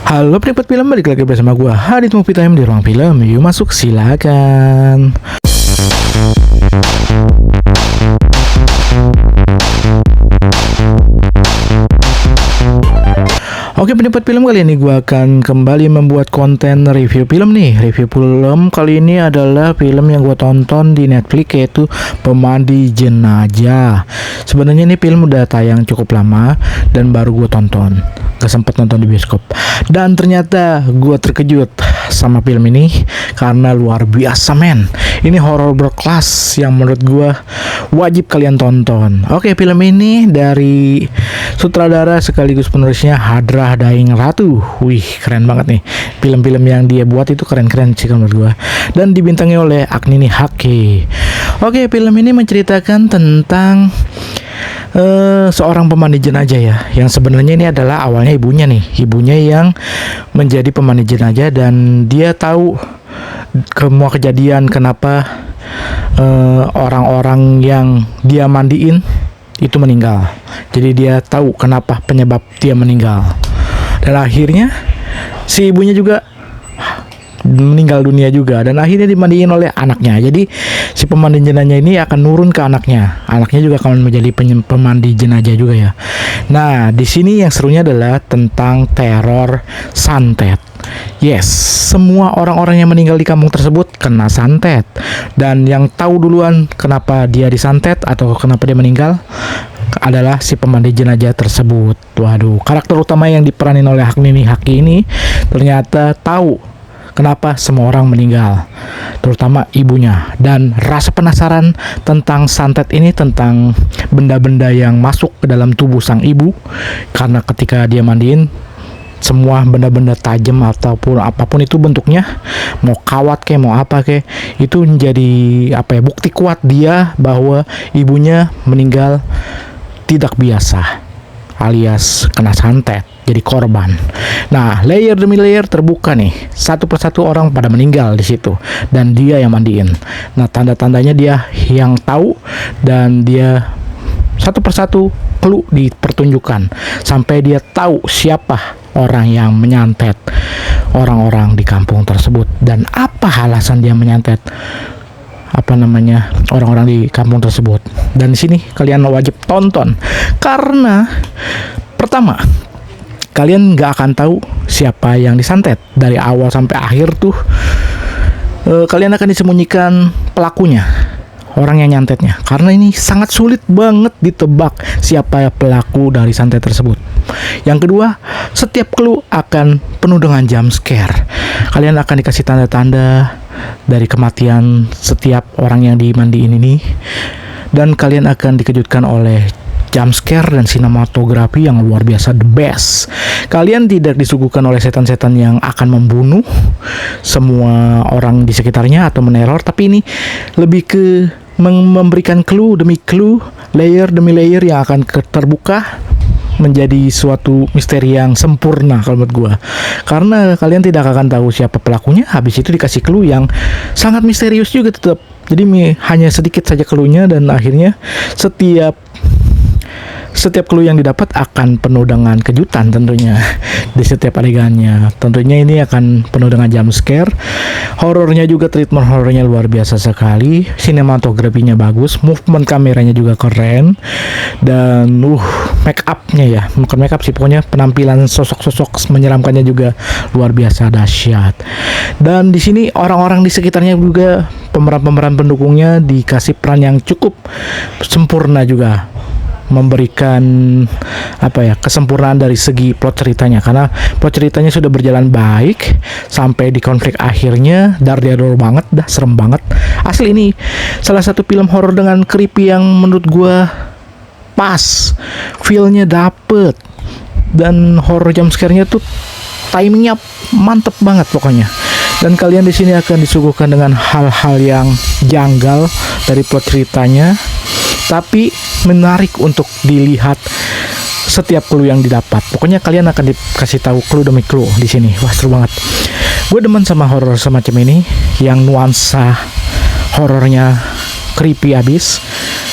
Halo penikmat film, balik lagi bersama gue Hadit Movie Time di ruang film. Yuk masuk, silakan. Oke penikmat film, kali ini gue akan kembali membuat konten review film nih. Review film kali ini adalah film yang gue tonton di Netflix, yaitu Pemandi Jenazah. Sebenarnya ini film udah tayang cukup lama dan baru gue tonton, gak sempet nonton di bioskop. Dan ternyata gue terkejut sama film ini karena luar biasa men. Ini horor berkelas yang menurut gue wajib kalian tonton. Oke, film ini dari sutradara sekaligus penulisnya Hadrah Daing Ratu. Wih, keren banget nih. Film-film yang dia buat itu keren-keren sih menurut gue. Dan dibintangi oleh Agni Hake. Oke, film ini menceritakan tentang seorang pemandi jenazah ya, yang sebenarnya ini adalah awalnya ibunya yang menjadi pemandi jenazah, dan dia tahu semua kejadian kenapa orang-orang yang dia mandiin itu meninggal. Jadi dia tahu kenapa penyebab dia meninggal, dan akhirnya si ibunya juga meninggal dunia juga, dan akhirnya dimandiin oleh anaknya. Jadi si pemandi jenazah ini akan nurun ke anaknya. Anaknya juga akan menjadi pemandi jenazah juga ya. Nah, di sini yang serunya adalah tentang teror santet. Yes, semua orang-orang yang meninggal di kampung tersebut kena santet. Dan yang tahu duluan kenapa dia disantet atau kenapa dia meninggal adalah si pemandi jenazah tersebut. Waduh, karakter utama yang diperanin oleh Agni Hake ini ternyata tahu kenapa semua orang meninggal, terutama ibunya. Dan rasa penasaran tentang santet ini, tentang benda-benda yang masuk ke dalam tubuh sang ibu, karena ketika dia mandiin semua benda-benda tajam ataupun apapun itu bentuknya, mau kawat kayak mau apa kayak, itu menjadi bukti kuat dia bahwa ibunya meninggal tidak biasa, alias kena santet, jadi korban. Nah, layer demi layer terbuka nih, satu persatu orang pada meninggal di situ, dan dia yang mandiin. Nah, tanda-tandanya dia yang tahu, dan dia satu persatu clue dipertunjukkan sampai dia tahu siapa orang yang menyantet orang-orang di kampung tersebut, dan apa alasan dia menyantet orang-orang di kampung tersebut. Dan di sini kalian wajib tonton, karena pertama, kalian gak akan tahu siapa yang disantet dari awal sampai akhir tuh. Kalian akan disembunyikan pelakunya, orang yang nyantetnya, karena ini sangat sulit banget ditebak siapa pelaku dari santet tersebut. Yang kedua, setiap clue akan penuh dengan jump scare. Kalian akan dikasih tanda-tanda dari kematian setiap orang yang dimandiin ini, dan kalian akan dikejutkan oleh jump scare dan sinematografi yang luar biasa, the best. Kalian tidak disuguhkan oleh setan-setan yang akan membunuh semua orang di sekitarnya atau meneror, tapi ini lebih ke memberikan clue demi clue, layer demi layer yang akan terbuka menjadi suatu misteri yang sempurna kalau menurut gua. Karena kalian tidak akan tahu siapa pelakunya, habis itu dikasih clue yang sangat misterius juga tetap. Jadi hanya sedikit saja clue-nya, dan akhirnya setiap clue yang didapat akan penuh dengan kejutan tentunya di setiap adegannya. Tentunya ini akan penuh dengan jump scare. Horornya juga, treatment horornya luar biasa sekali. Sinematografinya bagus, movement kameranya juga keren, dan make upnya ya, bukan make up sih, pokoknya penampilan sosok-sosok menyeramkannya juga luar biasa dahsyat. Dan di sini orang-orang di sekitarnya juga, pemeran-pemeran pendukungnya dikasih peran yang cukup sempurna juga, memberikan kesempurnaan dari segi plot ceritanya, karena plot ceritanya sudah berjalan baik sampai di konflik akhirnya dar-dar banget, serem banget. Asli ini salah satu film horor dengan creepy yang menurut gua pas, feel-nya dapet, dan horror jump scare-nya tuh timingnya mantep banget pokoknya. Dan kalian di sini akan disuguhkan dengan hal-hal yang janggal dari plot ceritanya, tapi menarik untuk dilihat setiap clue yang didapat. Pokoknya kalian akan dikasih tahu clue demi clue di sini. Wah, seru banget. Gue demen sama horor semacam ini, yang nuansa horornya creepy abis.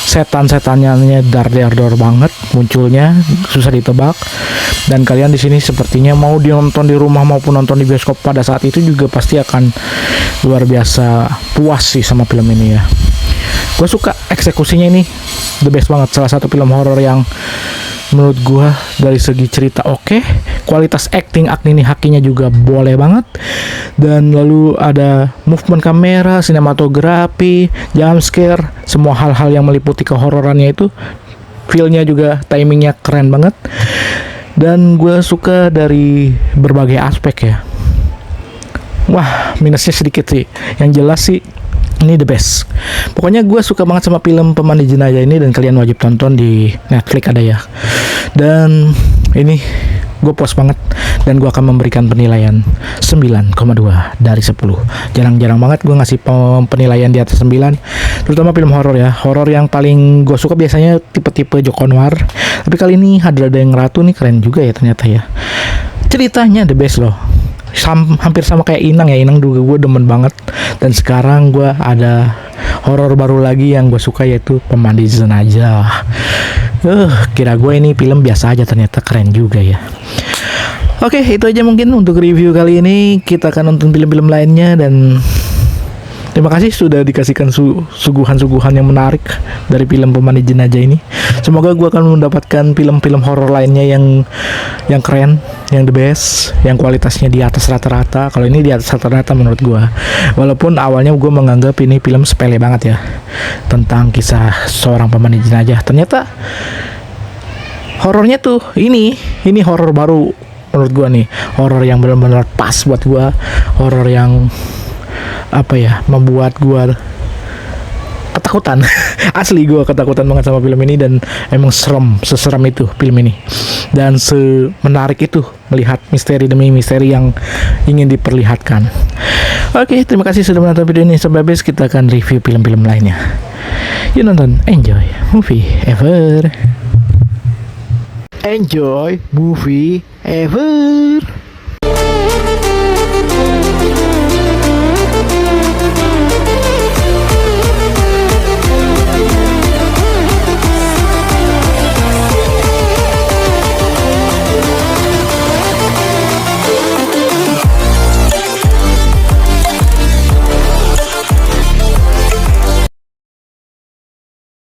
Setan-setannya dar banget munculnya, susah ditebak. Dan kalian di sini sepertinya mau nonton di rumah maupun nonton di bioskop pada saat itu juga pasti akan luar biasa puas sih sama film ini ya. Gue suka eksekusinya ini, the best banget. Salah satu film horor yang menurut gue dari segi cerita oke, kualitas acting Agni Hakinya juga boleh banget, dan lalu ada movement kamera, sinematografi, jump scare, semua hal-hal yang meliputi kehororannya itu, feel-nya juga timingnya keren banget, dan gue suka dari berbagai aspek ya. Wah, minusnya sedikit sih, yang jelas sih ini the best. Pokoknya gue suka banget sama film Pemandi Jenazah ini, dan kalian wajib tonton di Netflix ada ya. Dan ini gue puas banget, dan gue akan memberikan penilaian 9,2 dari 10. Jarang-jarang banget gue ngasih penilaian di atas 9, terutama film horor ya. Horor yang paling gue suka biasanya tipe-tipe Joko Anwar, tapi kali ini Hadra Dayang Ratu nih keren juga ya ternyata ya. Ceritanya the best loh. Hampir sama kayak Inang ya. Inang juga gue demen banget, dan sekarang gue ada horor baru lagi yang gue suka, yaitu Pemandi Jenazah. Kira gue ini film biasa aja, ternyata keren juga ya. Oke, itu aja mungkin untuk review kali ini. Kita akan nonton film-film lainnya, dan terima kasih sudah dikasihkan suguhan-suguhan yang menarik dari film Pemandi Jenazah ini. Semoga gue akan mendapatkan film-film horor lainnya yang keren, yang the best, yang kualitasnya di atas rata-rata. Kalau ini di atas rata-rata menurut gue. Walaupun awalnya gue menganggap ini film sepele banget ya, tentang kisah seorang pemandi jenazah. Ternyata horornya tuh ini horor baru menurut gue nih. Horor yang benar-benar pas buat gue. Horor yang membuat gue ketakutan. Asli gue ketakutan banget sama film ini, dan emang seseram itu film ini, dan semenarik itu melihat misteri demi misteri yang ingin diperlihatkan. Oke, terima kasih sudah menonton video ini sampai habis. Kita akan review film-film lainnya. Yuk nonton, enjoy movie ever. Enjoy movie ever.